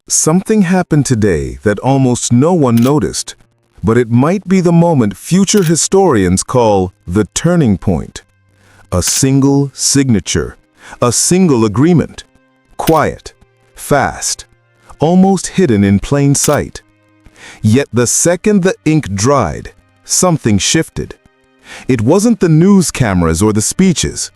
Something happened today that almost no one noticed, but it might be the moment future historians call the turning point. A single signature, a single agreement. Quiet, fast, almost hidden in plain sight. Yet the second the ink dried, something shifted. It wasn't the news cameras or the speeches.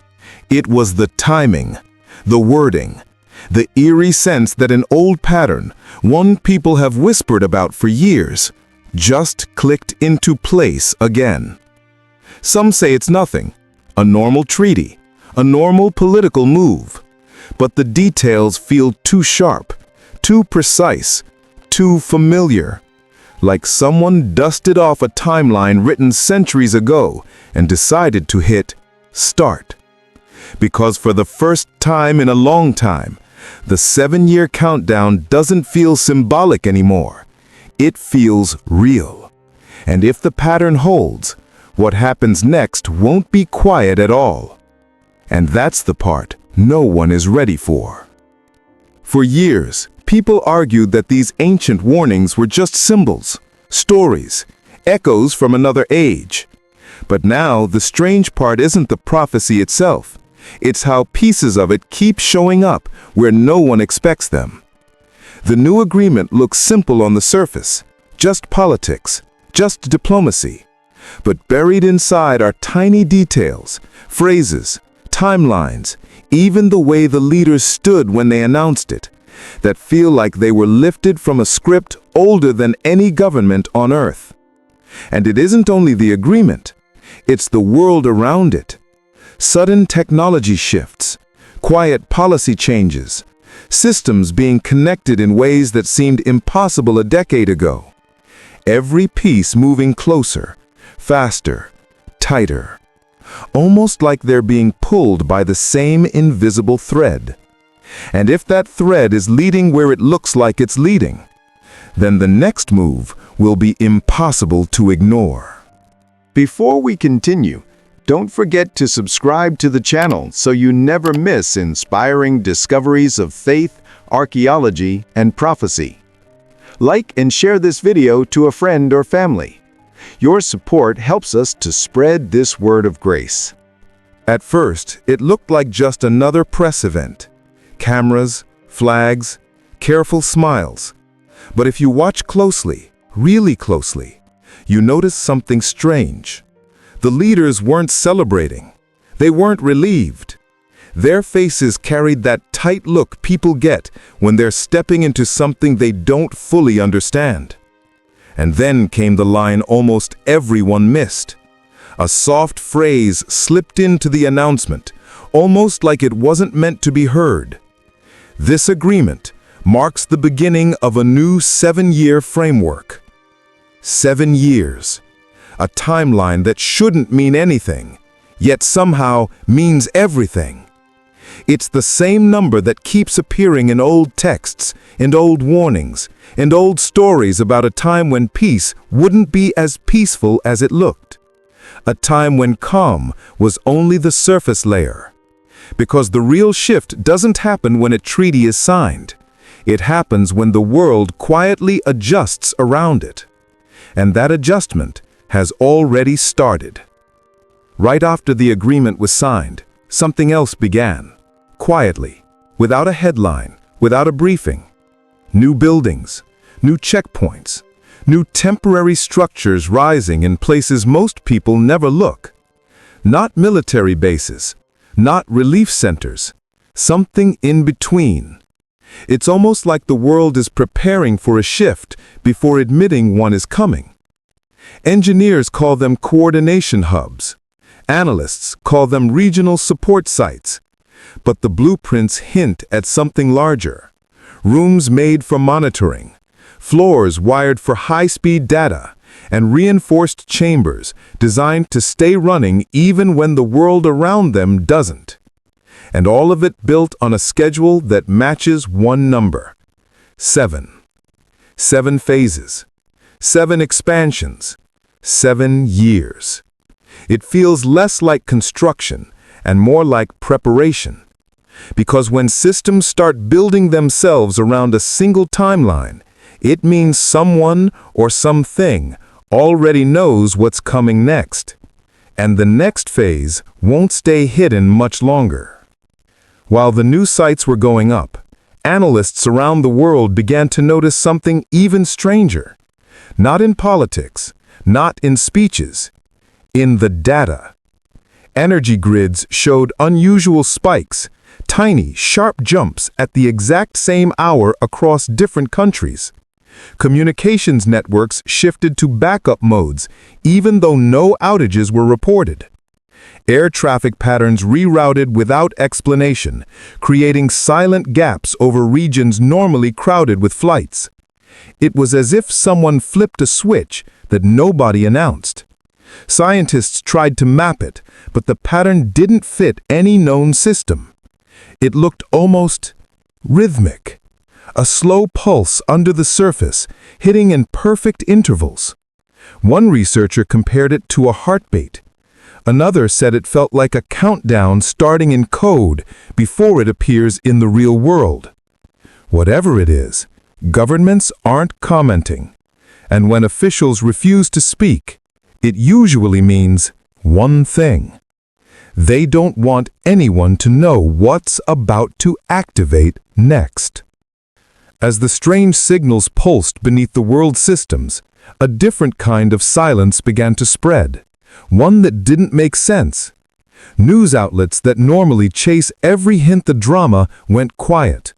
It was the timing, the wording, the eerie sense that an old pattern, one people have whispered about for years, just clicked into place again. Some say it's nothing, a normal treaty, a normal political move. But the details feel too sharp, too precise, too familiar. Like someone dusted off a timeline written centuries ago and decided to hit start. Because for the first time in a long time, the 7-year countdown doesn't feel symbolic anymore. It feels real. And if the pattern holds, what happens next won't be quiet at all. And that's the part no one is ready for. For years, people argued that these ancient warnings were just symbols, stories, echoes from another age. But now the strange part isn't the prophecy itself. It's how pieces of it keep showing up where no one expects them. The new agreement looks simple on the surface, just politics, just diplomacy. But buried inside are tiny details, phrases, timelines, even the way the leaders stood when they announced it, that feel like they were lifted from a script older than any government on Earth. And it isn't only the agreement, it's the world around it. Sudden technology shifts, quiet policy changes, systems being connected in ways that seemed impossible a decade ago. Every piece moving closer, faster, tighter. Almost like they're being pulled by the same invisible thread. And if that thread is leading where it looks like it's leading, then the next move will be impossible to ignore. Before we continue, don't forget to subscribe to the channel so you never miss inspiring discoveries of faith, archaeology, and prophecy. Like and share this video to a friend or family. Your support helps us to spread this word of grace. At first, it looked like just another press event. Cameras, flags, careful smiles. But if you watch closely, really closely, you notice something strange. The leaders weren't celebrating. They weren't relieved. Their faces carried that tight look people get when they're stepping into something they don't fully understand. And then came the line almost everyone missed. A soft phrase slipped into the announcement, almost like it wasn't meant to be heard. This agreement marks the beginning of a new 7-year framework. 7 years. A timeline that shouldn't mean anything, yet somehow means everything. It's the same number that keeps appearing in old texts, and old warnings, and old stories about a time when peace wouldn't be as peaceful as it looked. A time when calm was only the surface layer. Because the real shift doesn't happen when a treaty is signed. It happens when the world quietly adjusts around it. And that adjustment has already started. Right after the agreement was signed, something else began. Quietly, without a headline, without a briefing. New buildings, new checkpoints, new temporary structures rising in places most people never look. Not military bases, not relief centers, something in between. It's almost like the world is preparing for a shift before admitting one is coming. Engineers call them coordination hubs. Analysts call them regional support sites. But the blueprints hint at something larger. Rooms made for monitoring, floors wired for high-speed data, and reinforced chambers designed to stay running even when the world around them doesn't. And all of it built on a schedule that matches one number: 7. 7 phases. 7 expansions, 7 years. It feels less like construction and more like preparation. Because when systems start building themselves around a single timeline, it means someone or something already knows what's coming next. And the next phase won't stay hidden much longer. While the news sites were going up, analysts around the world began to notice something even stranger. Not in politics, not in speeches, in the data. Energy grids showed unusual spikes, tiny, sharp jumps at the exact same hour across different countries. Communications networks shifted to backup modes, even though no outages were reported. Air traffic patterns rerouted without explanation, creating silent gaps over regions normally crowded with flights. It was as if someone flipped a switch that nobody announced. Scientists tried to map it, but the pattern didn't fit any known system. It looked almost rhythmic, a slow pulse under the surface, hitting in perfect intervals. One researcher compared it to a heartbeat. Another said it felt like a countdown starting in code before it appears in the real world. Whatever it is, governments aren't commenting. And when officials refuse to speak, it usually means one thing. They don't want anyone to know what's about to activate next. As the strange signals pulsed beneath the world systems, a different kind of silence began to spread, one that didn't make sense. News outlets that normally chase every hint the drama went quiet.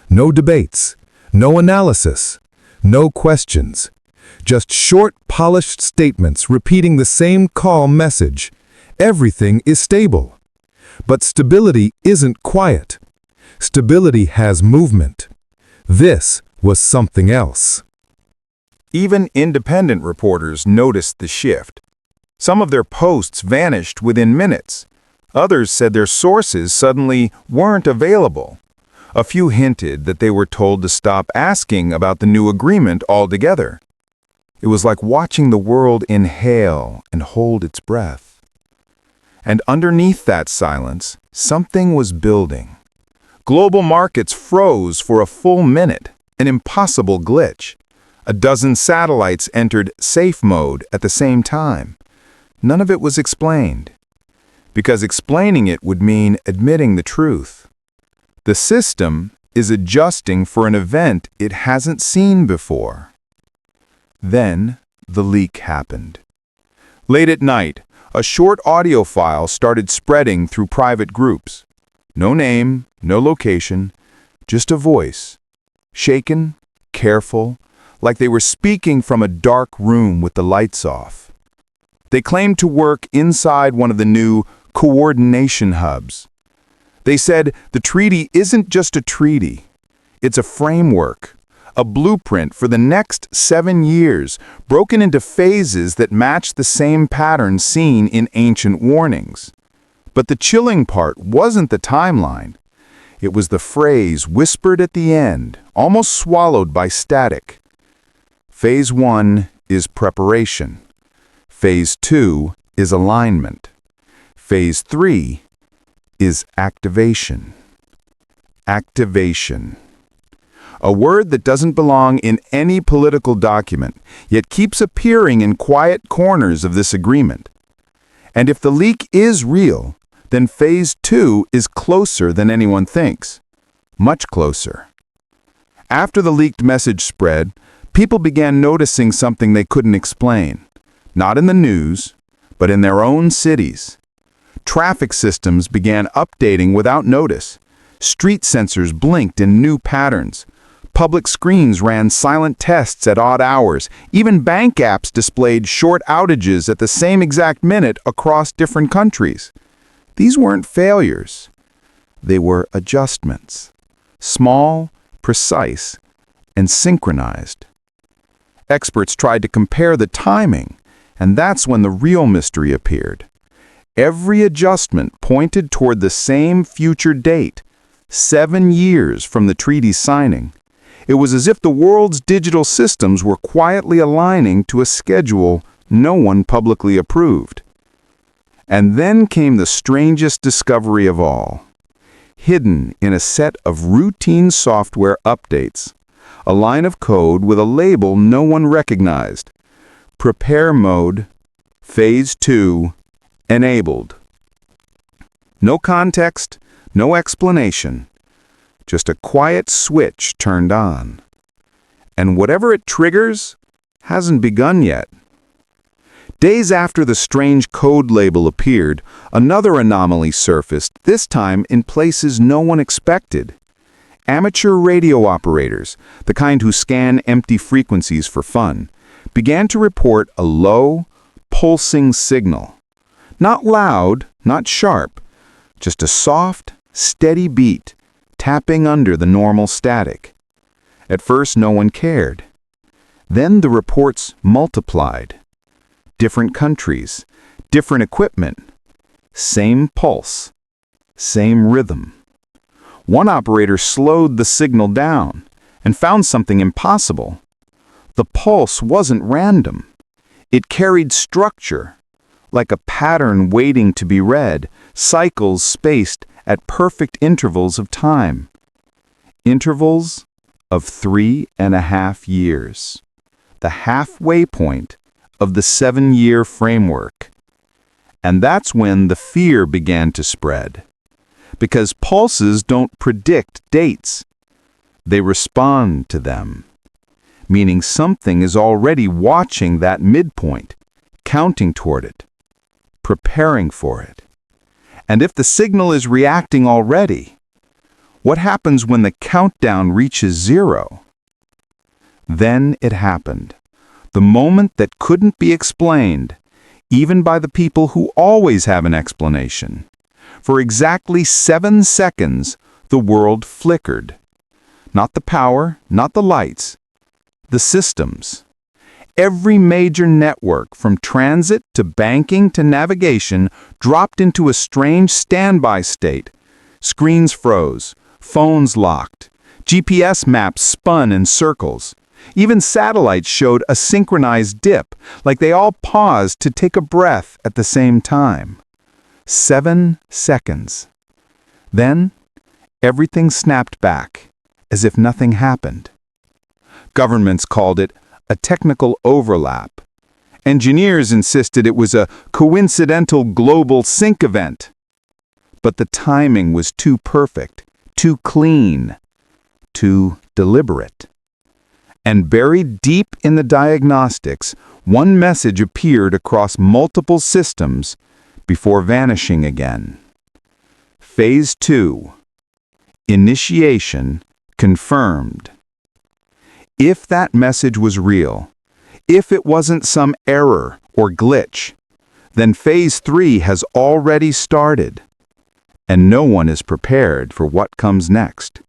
No debates, no analysis, no questions. Just short, polished statements repeating the same calm message. Everything is stable. But stability isn't quiet. Stability has movement. This was something else. Even independent reporters noticed the shift. Some of their posts vanished within minutes. Others said their sources suddenly weren't available. A few hinted that they were told to stop asking about the new agreement altogether. It was like watching the world inhale and hold its breath. And underneath that silence, something was building. Global markets froze for a full minute, an impossible glitch. A dozen satellites entered safe mode at the same time. None of it was explained, because explaining it would mean admitting the truth. The system is adjusting for an event it hasn't seen before. Then the leak happened. Late at night, a short audio file started spreading through private groups. No name, no location, just a voice. Shaken, careful, like they were speaking from a dark room with the lights off. They claimed to work inside one of the new coordination hubs. They said the treaty isn't just a treaty. It's a framework, a blueprint for the next 7 years, broken into phases that match the same pattern seen in ancient warnings. But the chilling part wasn't the timeline. It was the phrase whispered at the end, almost swallowed by static. Phase 1 is preparation. Phase 2 is alignment. Phase 3 is activation. Activation. A word that doesn't belong in any political document, yet keeps appearing in quiet corners of this agreement. And if the leak is real, then Phase 2 is closer than anyone thinks. Much closer. After the leaked message spread, people began noticing something they couldn't explain. Not in the news, but in their own cities. Traffic systems began updating without notice. Street sensors blinked in new patterns. Public screens ran silent tests at odd hours. Even bank apps displayed short outages at the same exact minute across different countries. These weren't failures. They were adjustments. Small, precise, and synchronized. Experts tried to compare the timing, and that's when the real mystery appeared. Every adjustment pointed toward the same future date, 7 years from the treaty's signing. It was as if the world's digital systems were quietly aligning to a schedule no one publicly approved. And then came the strangest discovery of all. hidden in a set of routine software updates. A line of code with a label no one recognized. Prepare mode, phase 2, enabled. No context, no explanation. Just a quiet switch turned on. And whatever it triggers hasn't begun yet. Days after the strange code label appeared, another anomaly surfaced, this time in places no one expected. Amateur radio operators, the kind who scan empty frequencies for fun, began to report a low, pulsing signal. Not loud, not sharp, just a soft, steady beat, tapping under the normal static. At first, no one cared. Then the reports multiplied. Different countries, different equipment, same pulse, same rhythm. One operator slowed the signal down and found something impossible. The pulse wasn't random. It carried structure, like a pattern waiting to be read, cycles spaced at perfect intervals of time. Intervals of 3.5 years. The halfway point of the 7-year framework. And that's when the fear began to spread. Because pulses don't predict dates. They respond to them. Meaning something is already watching that midpoint, counting toward it, preparing for it. And if the signal is reacting already, what happens when the countdown reaches 0? Then it happened. The moment that couldn't be explained, even by the people who always have an explanation. For exactly 7 seconds, the world flickered. Not the power, not the lights, the systems. Every major network, from transit to banking to navigation, dropped into a strange standby state. Screens froze, phones locked, GPS maps spun in circles. Even satellites showed a synchronized dip, like they all paused to take a breath at the same time. 7 seconds. Then, everything snapped back, as if nothing happened. Governments called it a technical overlap. Engineers insisted it was a coincidental global sync event. But the timing was too perfect, too clean, too deliberate. And buried deep in the diagnostics, one message appeared across multiple systems before vanishing again. Phase 2. Initiation confirmed. If that message was real, if it wasn't some error or glitch, then Phase 3 has already started, and no one is prepared for what comes next.